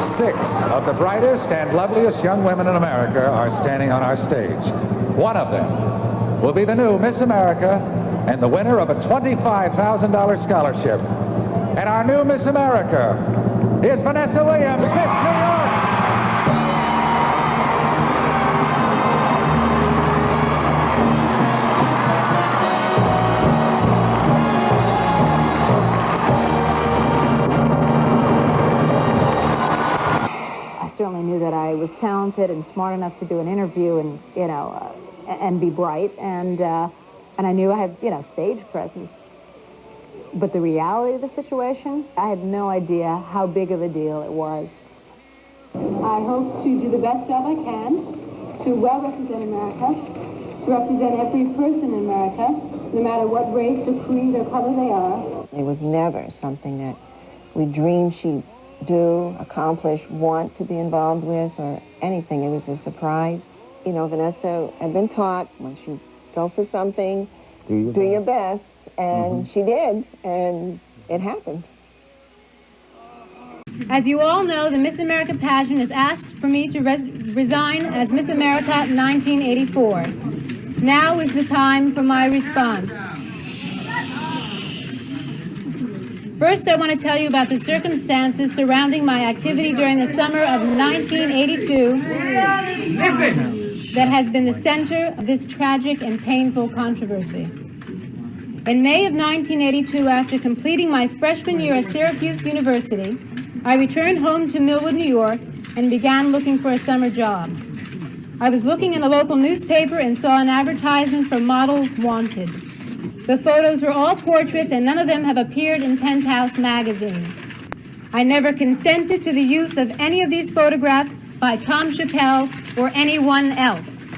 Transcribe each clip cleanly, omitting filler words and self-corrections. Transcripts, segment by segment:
6 of the brightest and loveliest young women in America are standing on our stage. One of them will be the new Miss America and the winner of a $25,000 scholarship. And our new Miss America is Vanessa Williams, Miss New York. I certainly knew that I was talented and smart enough to do an interview and, and be bright. And I knew I had, stage presence. But the reality of the situation, I had no idea how big of a deal it was. I hope to do the best job I can to well represent America, to represent every person in America, no matter what race or creed or color they are. It was never something that we dreamed she'd do, accomplish, want to be involved with, or anything. It was a surprise. Vanessa had been taught, once you go for something, do your best. And she did, and it happened. As you all know, the Miss America pageant has asked for me to resign as Miss America 1984. Now is the time for my response. First, I want to tell you about the circumstances surrounding my activity during the summer of 1982 that has been the center of this tragic and painful controversy. In May of 1982, after completing my freshman year at Syracuse University, I returned home to Millwood, New York, and began looking for a summer job. I was looking in a local newspaper and saw an advertisement for models wanted. The photos were all portraits, and none of them have appeared in Penthouse magazine. I never consented to the use of any of these photographs by Tom Chappelle or anyone else.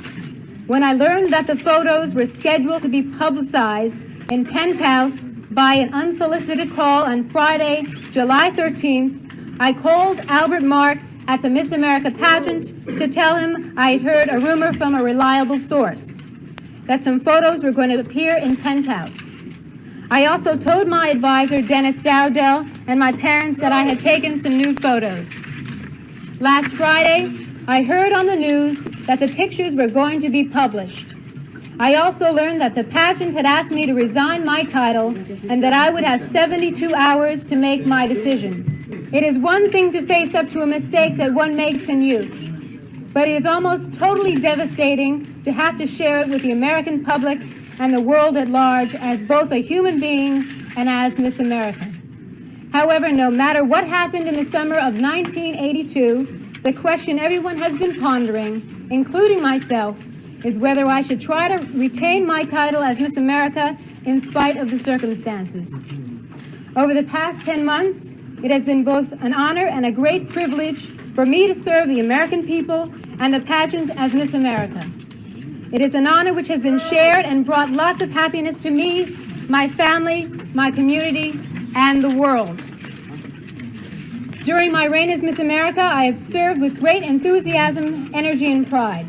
When I learned that the photos were scheduled to be publicized in Penthouse by an unsolicited call on Friday, July 13th, I called Albert Marks at the Miss America pageant to tell him I had heard a rumor from a reliable source that some photos were going to appear in Penthouse. I also told my advisor, Dennis Dowdell, and my parents that I had taken some new photos. Last Friday, I heard on the news that the pictures were going to be published. I also learned that the pageant had asked me to resign my title and that I would have 72 hours to make my decision. It is one thing to face up to a mistake that one makes in youth, but it is almost totally devastating to have to share it with the American public and the world at large as both a human being and as Miss America. However, no matter what happened in the summer of 1982, the question everyone has been pondering, including myself, is whether I should try to retain my title as Miss America in spite of the circumstances. Over the past 10 months, it has been both an honor and a great privilege for me to serve the American people and the pageant as Miss America. It is an honor which has been shared and brought lots of happiness to me, my family, my community, and the world. During my reign as Miss America, I have served with great enthusiasm, energy, and pride.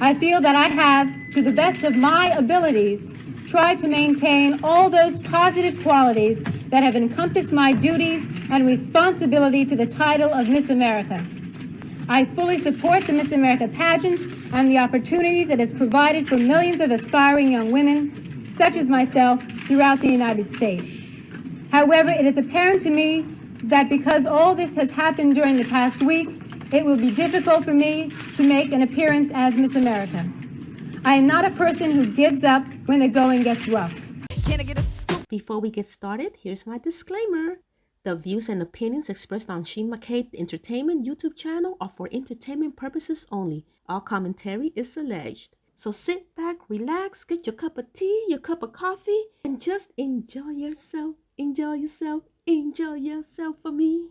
I feel that I have, to the best of my abilities, tried to maintain all those positive qualities that have encompassed my duties and responsibility to the title of Miss America. I fully support the Miss America pageant and the opportunities it has provided for millions of aspiring young women, such as myself, throughout the United States. However, it is apparent to me that because all this has happened during the past week, it will be difficult for me to make an appearance as Miss America. I am not a person who gives up when the going gets rough. Before we get started, here's my disclaimer. The views and opinions expressed on Sheen McCabe Entertainment YouTube channel are for entertainment purposes only. All commentary is alleged. So sit back, relax, get your cup of tea, your cup of coffee, and just enjoy yourself. Enjoy yourself. Enjoy yourself for me.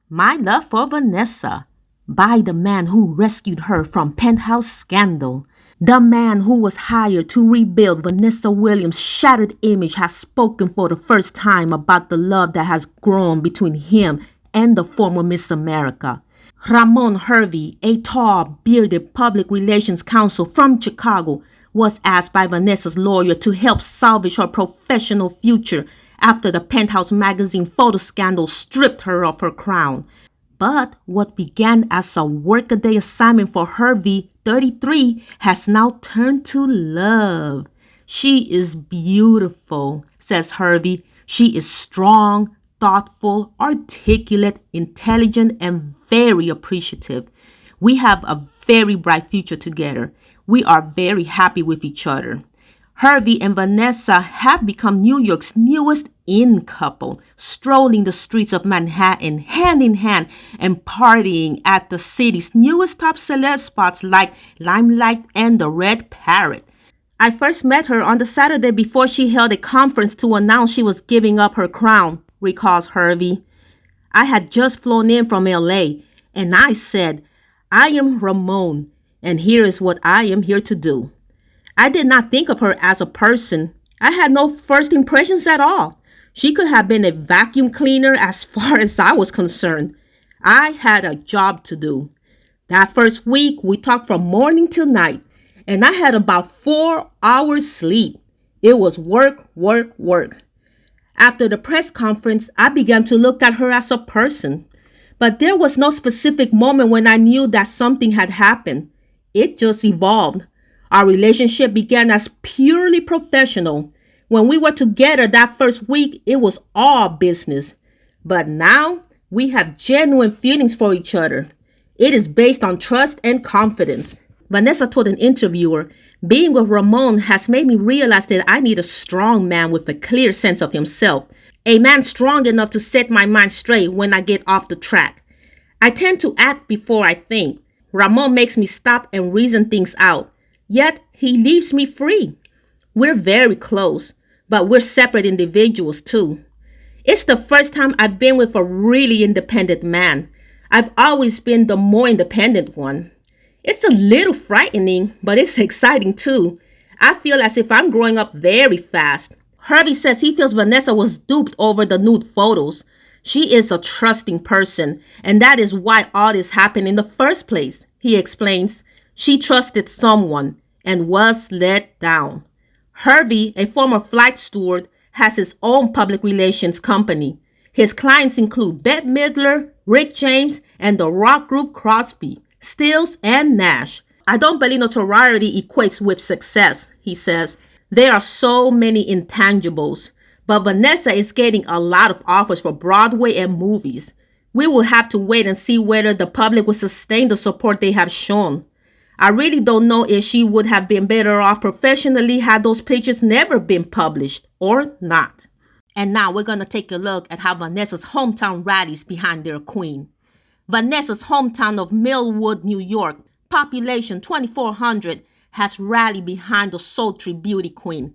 My love for Vanessa, by the man who rescued her from Penthouse scandal. The man who was hired to rebuild Vanessa Williams' shattered image has spoken for the first time about the love that has grown between him and the former Miss America. Ramon Hervey, a tall, bearded public relations counsel from Chicago, was asked by Vanessa's lawyer to help salvage her professional future after the Penthouse magazine photo scandal stripped her of her crown. But what began as a workaday assignment for Hervey, 33, has now turned to love. She is beautiful, says Hervey. She is strong, thoughtful, articulate, intelligent, and very appreciative. We have a very bright future together. We are very happy with each other. Hervey and Vanessa have become New York's newest in couple, strolling the streets of Manhattan hand in hand and partying at the city's newest top celeb spots like Limelight and the Red Parrot. I first met her on the Saturday before she held a conference to announce she was giving up her crown, recalls Hervey. I had just flown in from LA and I said, I am Ramon and here is what I am here to do. I did not think of her as a person. I had no first impressions at all. She could have been a vacuum cleaner as far as I was concerned. I had a job to do. That first week, we talked from morning till night, and I had about 4 hours sleep. It was work, work, work. After the press conference, I began to look at her as a person. But there was no specific moment when I knew that something had happened. It just evolved. Our relationship began as purely professional. When we were together that first week, it was all business. But now, we have genuine feelings for each other. It is based on trust and confidence. Vanessa told an interviewer, being with Ramon has made me realize that I need a strong man with a clear sense of himself. A man strong enough to set my mind straight when I get off the track. I tend to act before I think. Ramon makes me stop and reason things out. Yet, he leaves me free. We're very close, but we're separate individuals too. It's the first time I've been with a really independent man. I've always been the more independent one. It's a little frightening, but it's exciting too. I feel as if I'm growing up very fast. Hervey says he feels Vanessa was duped over the nude photos. She is a trusting person, and that is why all this happened in the first place, he explains. She trusted someone and was let down. Hervey, a former flight steward, has his own public relations company. His clients include Bette Midler, Rick James, and the rock group Crosby, Stills, and Nash. I don't believe notoriety equates with success, he says. There are so many intangibles. But Vanessa is getting a lot of offers for Broadway and movies. We will have to wait and see whether the public will sustain the support they have shown. I really don't know if she would have been better off professionally had those pictures never been published or not. And now we're going to take a look at how Vanessa's hometown rallies behind their queen. Vanessa's hometown of Millwood, New York, population 2,400, has rallied behind the sultry beauty queen.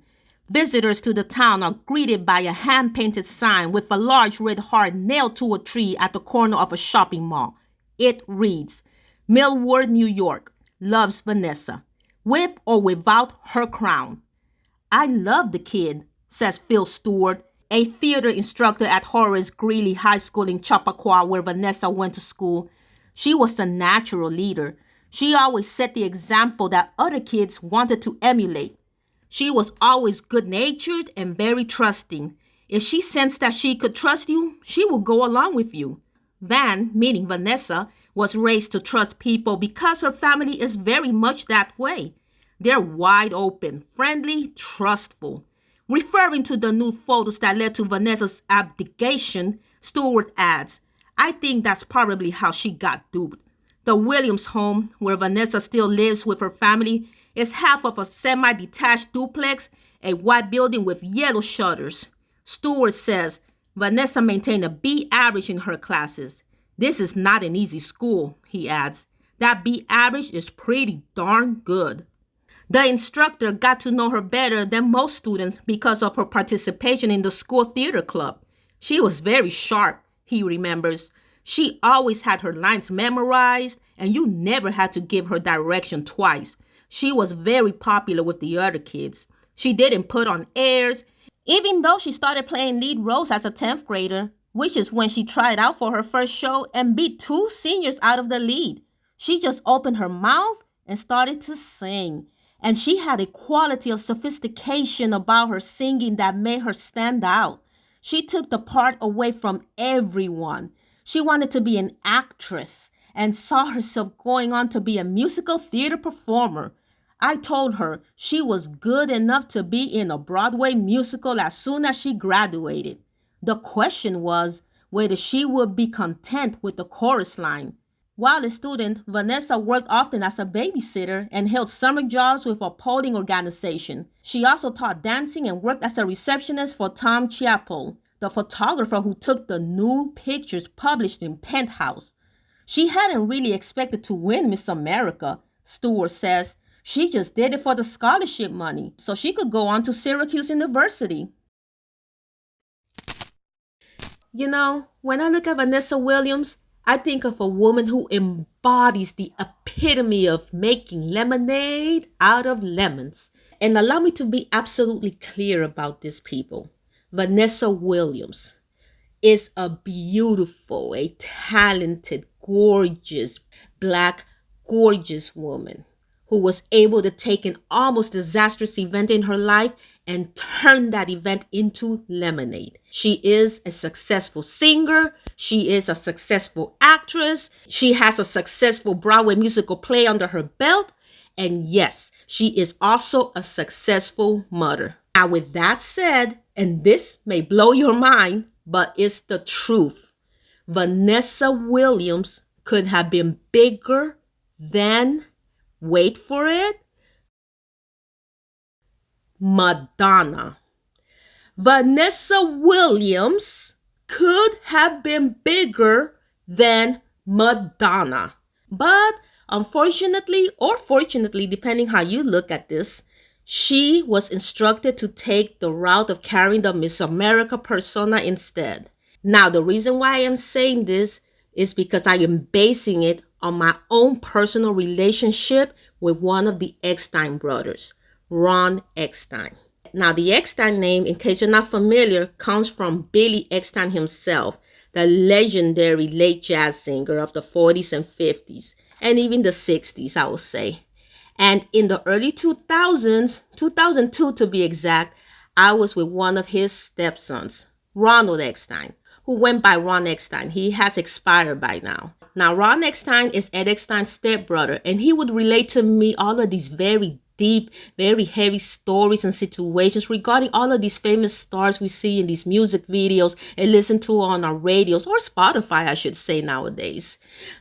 Visitors to the town are greeted by a hand-painted sign with a large red heart nailed to a tree at the corner of a shopping mall. It reads, Millwood, New York, loves Vanessa, with or without her crown. I love the kid, says Phil Stewart, a theater instructor at Horace Greeley High School in Chappaqua, where Vanessa went to school. She was a natural leader. She always set the example that other kids wanted to emulate. She was always good-natured and very trusting. If she sensed that she could trust you, she would go along with you. Van, meaning Vanessa, was raised to trust people because her family is very much that way. They're wide open, friendly, trustful. Referring to the nude photos that led to Vanessa's abdication, Stewart adds, I think that's probably how she got duped. The Williams home, where Vanessa still lives with her family, is half of a semi-detached duplex, a white building with yellow shutters. Stewart says, Vanessa maintained a B average in her classes. This is not an easy school, he adds. That B average is pretty darn good. The instructor got to know her better than most students because of her participation in the school theater club. She was very sharp, he remembers. She always had her lines memorized, and you never had to give her direction twice. She was very popular with the other kids. She didn't put on airs, even though she started playing lead roles as a 10th grader, which is when she tried out for her first show and beat 2 seniors out of the lead. She just opened her mouth and started to sing. And she had a quality of sophistication about her singing that made her stand out. She took the part away from everyone. She wanted to be an actress and saw herself going on to be a musical theater performer. I told her she was good enough to be in a Broadway musical as soon as she graduated. The question was whether she would be content with the chorus line. While a student, Vanessa worked often as a babysitter and held summer jobs with a polling organization. She also taught dancing and worked as a receptionist for Tom Chappell, the photographer who took the nude pictures published in Penthouse. She hadn't really expected to win Miss America, Stewart says. She just did it for the scholarship money so she could go on to Syracuse University. You know, when I look at Vanessa Williams, I think of a woman who embodies the epitome of making lemonade out of lemons. And allow me to be absolutely clear about this, people. Vanessa Williams is a beautiful, a talented, gorgeous, black, gorgeous woman who was able to take an almost disastrous event in her life and turn that event into lemonade. She is a successful singer. She is a successful actress. She has a successful Broadway musical play under her belt. And yes, she is also a successful mother. Now, with that said, and this may blow your mind, but it's the truth. Vanessa Williams could have been bigger than, wait for it, Madonna. Vanessa Williams could have been bigger than Madonna. But unfortunately, or fortunately, depending how you look at this, she was instructed to take the route of carrying the Miss America persona instead. Now, the reason why I am saying this is because I am basing it on my own personal relationship with one of the Eckstein brothers, Ron Eckstein. Now, the Eckstein name, in case you're not familiar, comes from Billy Eckstein himself, the legendary late jazz singer of the 40s and 50s, and even the 60s, I would say. And in the early 2000s, 2002 to be exact, I was with one of his stepsons, Ronald Eckstein, who went by Ron Eckstein. He has expired by now. Now, Ron Eckstein is Ed Eckstein's stepbrother, and he would relate to me all of these very deep, very heavy stories and situations regarding all of these famous stars we see in these music videos and listen to on our radios, or Spotify, I should say nowadays.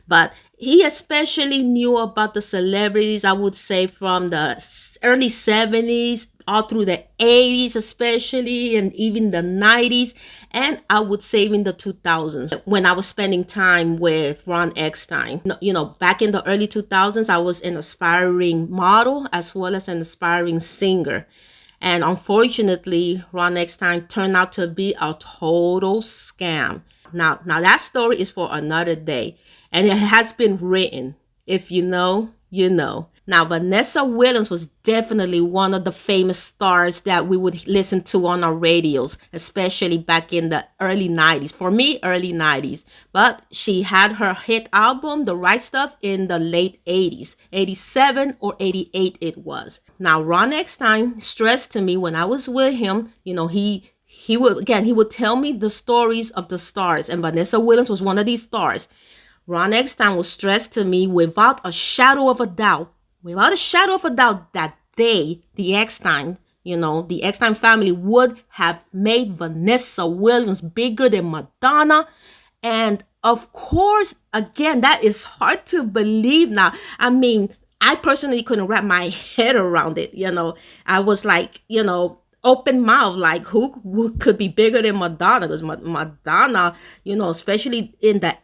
But he especially knew about the celebrities, I would say, from the early 70s, all through the 80s especially, and even the 90s, and I would say even the 2000s when I was spending time with Ron Eckstein. You know, back in the early 2000s, I was an aspiring model as well as an aspiring singer. And unfortunately, Ron Eckstein turned out to be a total scam. Now that story is for another day, and it has been written. If you know, you know. Now, Vanessa Williams was definitely one of the famous stars that we would listen to on our radios, especially back in the early 90s. For me, early 90s. But she had her hit album, The Right Stuff, in the late 80s. 87 or 88 it was. Now, Ron Eckstein stressed to me when I was with him, you know, he would tell me the stories of the stars, and Vanessa Williams was one of these stars. Ron Eckstein will stress to me without a shadow of a doubt, that they, the Eckstein, you know, the Eckstein family would have made Vanessa Williams bigger than Madonna. And of course, again, that is hard to believe now. I mean, I personally couldn't wrap my head around it. You know, I was like, you know, open mouth, like who could be bigger than Madonna? Because Madonna, you know, especially in the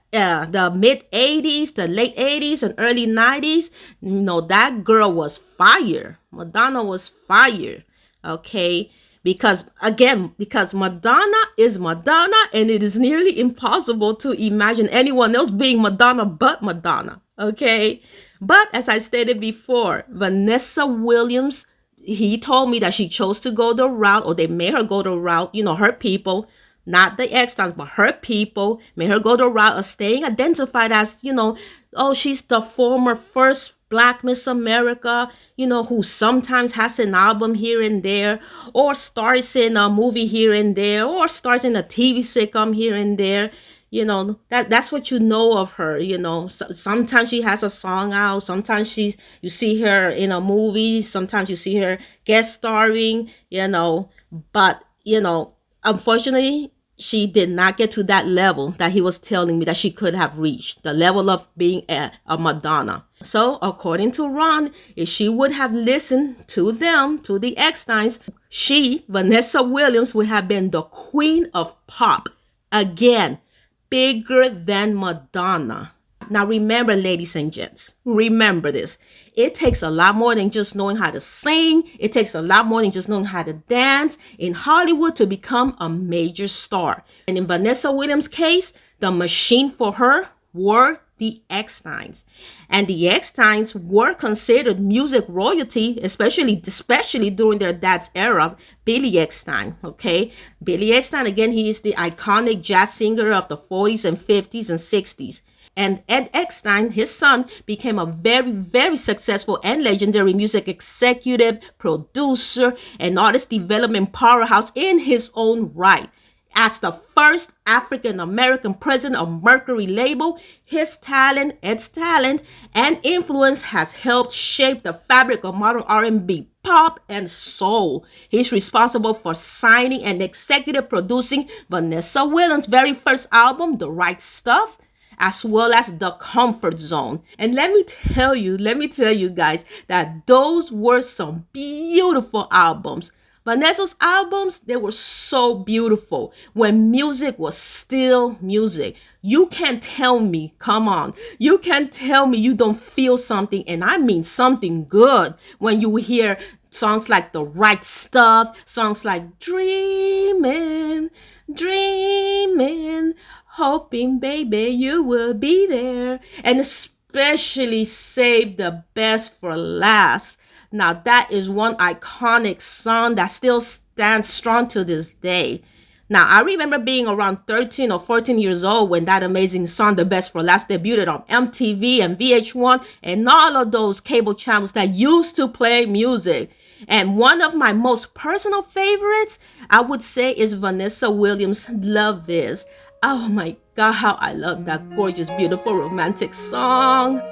mid 80s, the late 80s and early 90s, you know, that girl was fire. Madonna was fire. Okay. Because Madonna is Madonna, and it is nearly impossible to imagine anyone else being Madonna but Madonna. Okay. But as I stated before, Vanessa Williams, he told me that she chose to go the route, or they made her go the route, you know, her people, not the Ecksteins, but her people made her go the route of staying identified as, you know, oh, she's the former first Black Miss America, you know, who sometimes has an album here and there, or stars in a movie here and there, or stars in a TV sitcom here and there. That's what you know of her. Sometimes she has a song out, sometimes you see her in a movie, sometimes you see her guest starring, but unfortunately she did not get to that level that he was telling me that she could have reached, the level of being a Madonna. So according to Ron, if she would have listened to the Ecksteins, Vanessa Williams, would have been the queen of pop again, bigger than Madonna. Now remember, ladies and gents, remember this. It takes a lot more than just knowing how to sing. It takes a lot more than just knowing how to dance in Hollywood to become a major star. And in Vanessa Williams' case, the machine for her were the Ecksteins. And the Ecksteins were considered music royalty, especially during their dad's era, Billy Eckstein, okay? Billy Eckstein, again, he is the iconic jazz singer of the 40s and 50s and 60s. And Ed Eckstein, his son, became a very, very successful and legendary music executive, producer, and artist development powerhouse in his own right. As the first African-American president of Mercury label, Ed's talent, and influence has helped shape the fabric of modern R&B, pop, and soul. He's responsible for signing and executive producing Vanessa Williams' very first album, The Right Stuff, as well as The Comfort Zone. And let me tell you guys that those were some beautiful albums. Vanessa's albums, they were so beautiful when music was still music. You can't tell me, come on, you can't tell me you don't feel something, and I mean something good, when you hear songs like The Right Stuff, songs like Dreaming, hoping, baby, you will be there, and especially Save the Best for Last. Now, that is one iconic song that still stands strong to this day. Now, I remember being around 13 or 14 years old when that amazing song, The Best for Last, debuted on MTV and VH1 and all of those cable channels that used to play music. And one of my most personal favorites, I would say, is Vanessa Williams' Love Is. Oh my God, how I love that gorgeous, beautiful, romantic song.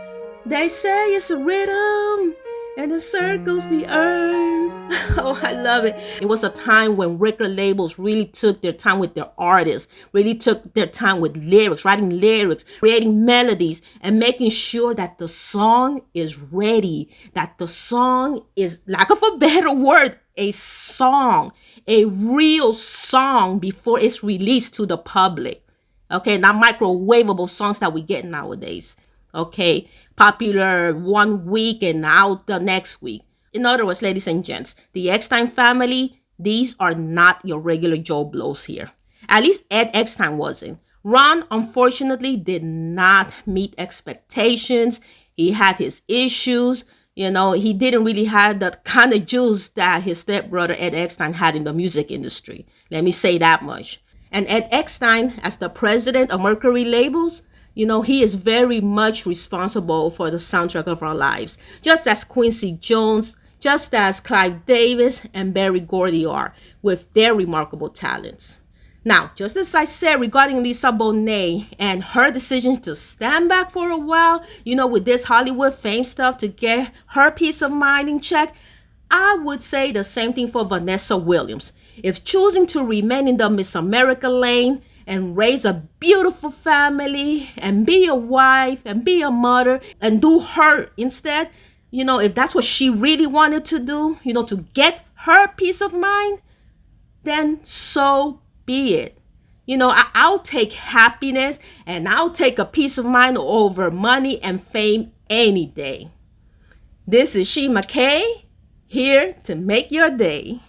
They say it's a rhythm and it circles the earth. Oh, I love it. It was a time when record labels really took their time with their artists, really took their time with lyrics, writing lyrics, creating melodies, and making sure that the song is ready, that the song is, lack of a better word, a song, a real song before it's released to the public. Okay, not microwavable songs that we get nowadays. Okay, popular one week and out the next week. In other words, ladies and gents, the Eckstein family, these are not your regular Joe Blows here. At least Ed Eckstein wasn't. Ron, unfortunately, did not meet expectations. He had his issues. He didn't really have the kind of juice that his stepbrother Ed Eckstein had in the music industry. Let me say that much. And Ed Eckstein, as the president of Mercury Labels, he is very much responsible for the soundtrack of our lives, just as Quincy Jones, just as Clive Davis and Berry Gordy are, with their remarkable talents. Now, just as I said regarding Lisa Bonet and her decision to stand back for a while, with this Hollywood fame stuff to get her peace of mind in check, I would say the same thing for Vanessa Williams. If choosing to remain in the Miss America lane and raise a beautiful family and be a wife and be a mother and do her instead, if that's what she really wanted to do, to get her peace of mind, then so be it. I'll take happiness and I'll take a peace of mind over money and fame any day. This is She McKay, here to make your day.